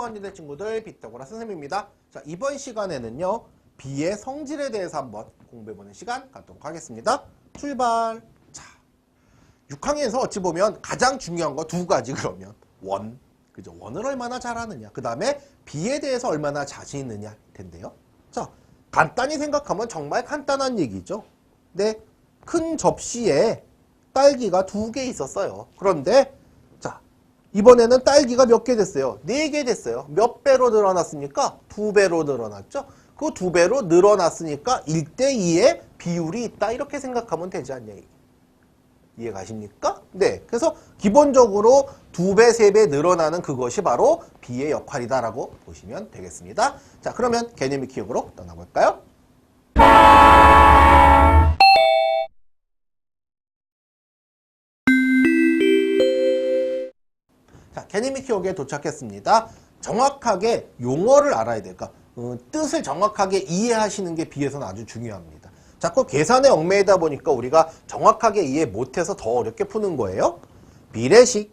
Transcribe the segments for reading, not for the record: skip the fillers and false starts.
안녕하세요 친구들, 피타고라 선생님입니다. 자, 이번 시간에는요 B의 성질에 대해서 한번 공부해보는 시간 갖도록 하겠습니다. 출발. 자, 6학년에서 어찌 보면 가장 중요한 거 두 가지. 그러면 원, 그죠? 원을 얼마나 잘하느냐, 그 다음에 B에 대해서 얼마나 자신 있느냐 텐데요. 자, 간단히 생각하면 정말 간단한 얘기죠. 네, 큰 접시에 딸기가 2개 있었어요. 그런데 이번에는 딸기가 몇 개 됐어요? 4개 됐어요. 몇 배로 늘어났습니까? 2배로 늘어났죠? 그 2배로 늘어났으니까 1대2의 비율이 있다. 이렇게 생각하면 되지 않냐. 이해 가십니까? 네. 그래서 기본적으로 2배, 3배 늘어나는 그것이 바로 B의 역할이다라고 보시면 되겠습니다. 자, 그러면 개념 익히기로 떠나볼까요? 자, 개념 익히기에 도착했습니다. 정확하게 용어를 알아야 될까? 뜻을 정확하게 이해하시는 게 B에서는 아주 중요합니다. 자꾸 계산에 얽매이다 보니까 우리가 정확하게 이해 못해서 더 어렵게 푸는 거예요. 비례식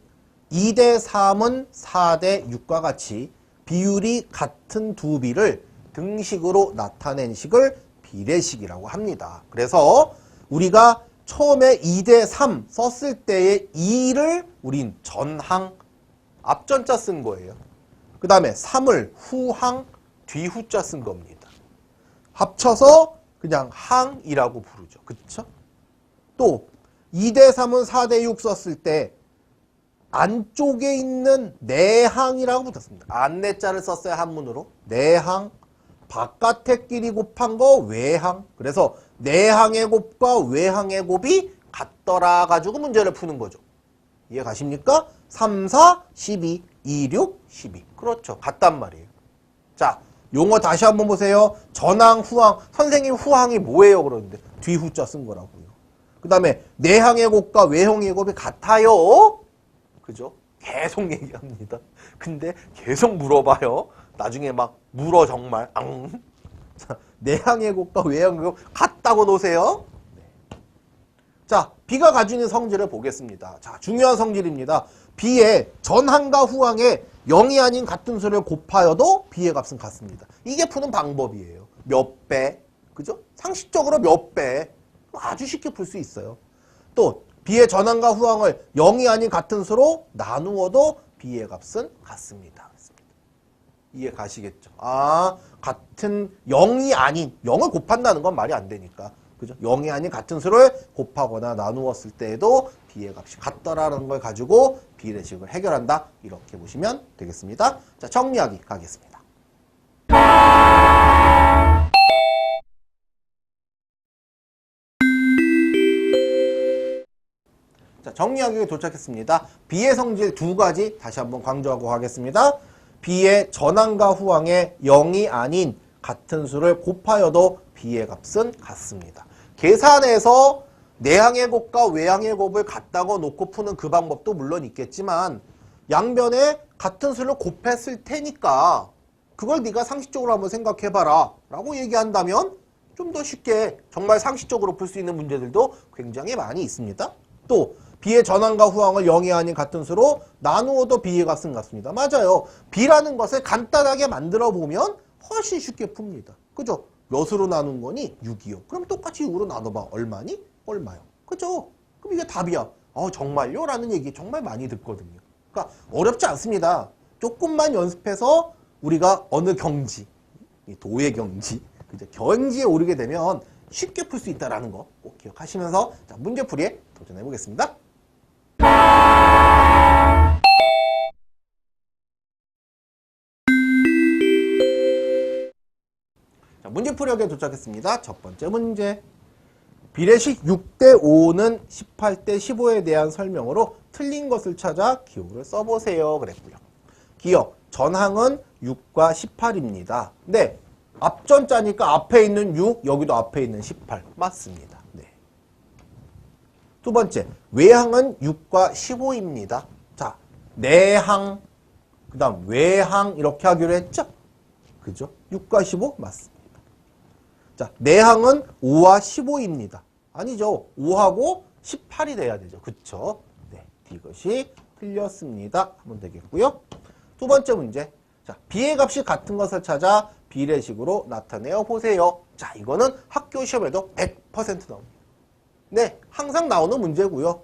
2대 3은 4대 6과 같이 비율이 같은 두 비를 등식으로 나타낸 식을 비례식이라고 합니다. 그래서 우리가 처음에 2대 3 썼을 때의 2를 우린 전항, 앞전자 쓴 거예요. 그 다음에 3을 후항, 뒤후자 쓴 겁니다. 합쳐서 그냥 항이라고 부르죠. 그쵸? 또 2대 3은 4대 6 썼을 때 안쪽에 있는 내항이라고 붙었습니다. 안내자를 썼어요. 한문으로. 내항, 바깥의 끼리 곱한 거 외항. 그래서 내항의 곱과 외항의 곱이 같더라 가지고 문제를 푸는 거죠. 이해 가십니까? 3, 4, 12, 2, 6, 12. 그렇죠. 같단 말이에요. 자, 용어 다시 한번 보세요. 전항, 후항. 선생님 후항이 뭐예요? 그러는데 뒤후자 쓴 거라고요. 그 다음에 내항의 곱과 외항의 곱이 같아요. 그죠? 계속 얘기합니다. 근데 계속 물어봐요. 나중에 막 물어 정말. 자, 내항의 곱과 외항의 곱 같다고 놓으세요. 자, B가 가지고 있는 성질을 보겠습니다. 자, 중요한 성질입니다. B의 전항과 후항에 0이 아닌 같은 수를 곱하여도 B의 값은 같습니다. 이게 푸는 방법이에요. 몇 배, 그죠? 상식적으로 몇 배. 아주 쉽게 풀 수 있어요. 또 B의 전항과 후항을 0이 아닌 같은 수로 나누어도 B의 값은 같습니다. 이해 가시겠죠? 아, 같은 0이 아닌, 0을 곱한다는 건 말이 안 되니까. 그죠? 0이 아닌 같은 수를 곱하거나 나누었을 때에도 B의 값이 같더라는 걸 가지고 비례식을 해결한다. 이렇게 보시면 되겠습니다. 자, 정리하기 가겠습니다. 자, 정리하기에 도착했습니다. B의 성질 두 가지 다시 한번 강조하고 가겠습니다. B의 전항과 후항에 0이 아닌 같은 수를 곱하여도 B의 값은 같습니다. 계산에서 내항의 곱과 외항의 곱을 같다고 놓고 푸는 그 방법도 물론 있겠지만 양변에 같은 수를 곱했을 테니까 그걸 네가 상식적으로 한번 생각해봐라 라고 얘기한다면 좀 더 쉽게 정말 상식적으로 풀 수 있는 문제들도 굉장히 많이 있습니다. 또 B의 전항과 후항을 0이 아닌 같은 수로 나누어도 B의 값은 같습니다. 맞아요. B라는 것을 간단하게 만들어 보면 훨씬 쉽게 풉니다. 그죠? 몇으로 나눈 거니? 6이요. 그럼 똑같이 6으로 나눠봐. 얼마니? 얼마요. 그죠? 그럼 이게 답이야. 정말요? 라는 얘기 정말 많이 듣거든요. 그러니까 어렵지 않습니다. 조금만 연습해서 우리가 어느 경지, 도의 경지, 그죠? 경지에 오르게 되면 쉽게 풀 수 있다는 거 꼭 기억하시면서 자, 문제풀이에 도전해 보겠습니다. 자, 문제풀이에 도착했습니다. 첫 번째 문제. 비례식 6대 5는 18대 15에 대한 설명으로 틀린 것을 찾아 기호를 써보세요. 그랬고요. 기억, 전항은 6과 18입니다. 네, 앞전자니까 앞에 있는 6, 여기도 앞에 있는 18. 맞습니다. 네. 두 번째, 외항은 6과 15입니다. 자, 내항, 그 다음 외항 이렇게 하기로 했죠? 그죠? 6과 15? 맞습니다. 자, 내항은 5와 15입니다. 아니죠. 5하고 18이 돼야 되죠. 그쵸? 네, 이것이 틀렸습니다. 하면 되겠고요. 두 번째 문제. 자, b의 값이 같은 것을 찾아 비례식으로 나타내어 보세요. 자, 이거는 학교 시험에도 100% 나옵니다. 네, 항상 나오는 문제고요.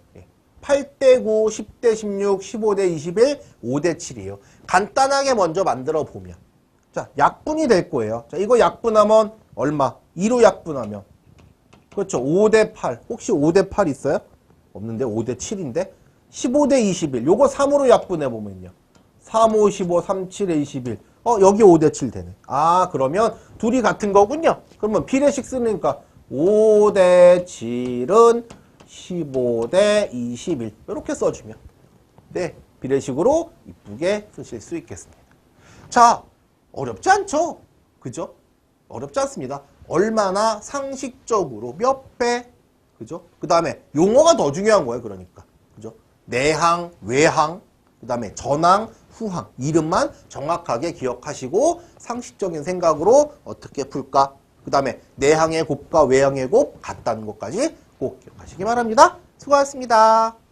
8대 9, 10대 16, 15대 21, 5대 7이에요. 간단하게 먼저 만들어 보면 자, 약분이 될 거예요. 자, 이거 약분하면 얼마? 2로 약분하면 그렇죠. 5대 8. 혹시 5대 8 있어요? 없는데 5대 7인데 15대 21. 요거 3으로 약분해 보면요. 3, 5, 15, 3, 7에 21. 여기 5대 7 되네. 아, 그러면 둘이 같은 거군요. 그러면 비례식 쓰니까 5대 7은 15대 21. 이렇게 써주면 네, 비례식으로 이쁘게 쓰실 수 있겠습니다. 자, 어렵지 않죠? 그죠? 어렵지 않습니다. 얼마나 상식적으로 몇 배, 그죠? 그 다음에 용어가 더 중요한 거예요. 그러니까. 그죠? 내항, 외항, 그 다음에 전항, 후항. 이름만 정확하게 기억하시고 상식적인 생각으로 어떻게 풀까? 그 다음에 내항의 곱과 외항의 곱 같다는 것까지 꼭 기억하시기 바랍니다. 수고하셨습니다.